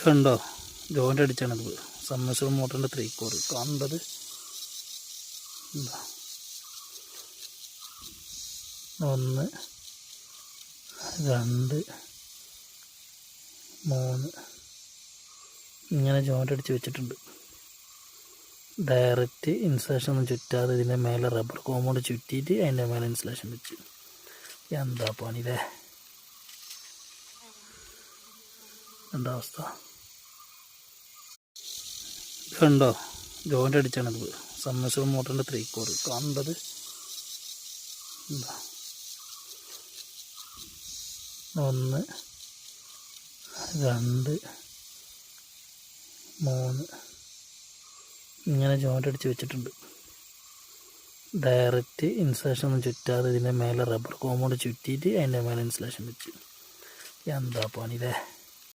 കണ്ടോ, joint അടിച്ചാണത്. സബ്മർസിബിൾ മോട്ടറിൻ്റെ 3 core കണ്ടത്. എന്താ 1 2 3 ഇങ്ങനെ ജോയിൻ്റ് അടിച്ച് വെച്ചിട്ടുണ്ട്. ഡയറക്റ്റ് ഇൻസുലേഷൻ ഒന്നും ചുറ്റാതെ ഇതിൻ്റെ മേലെ റബ്ബർ കോമ്പൗണ്ട് ചുറ്റിയിട്ട് അതിൻ്റെ മേലെ ഇൻസുലേഷൻ വെച്ച്. എന്താ പണിയില്ലേ, എന്താ അവസ്ഥ. കണ്ടോ, ജോയിൻ്റ് അടിച്ചാണത്. സബ്മർസിബിൾ മോട്ടറിൻ്റെ 3 കോർ കണ്ടത്. എന്താ 1 2 3 ഇങ്ങനെ ജോയിൻ്റ് അടിച്ച് വെച്ചിട്ടുണ്ട്. ഡയറക്റ്റ് ഇൻസുലേഷൻ ഒന്നും ചുറ്റാതെ ഇതിൻ്റെ മേലെ റബ്ബർ കോമ്പൗണ്ട് ചുറ്റിയിട്ട് അതിൻ്റെ മേലെ ഇൻസുലേഷൻ വെച്ച്. എന്താ പണിയില്ലേ.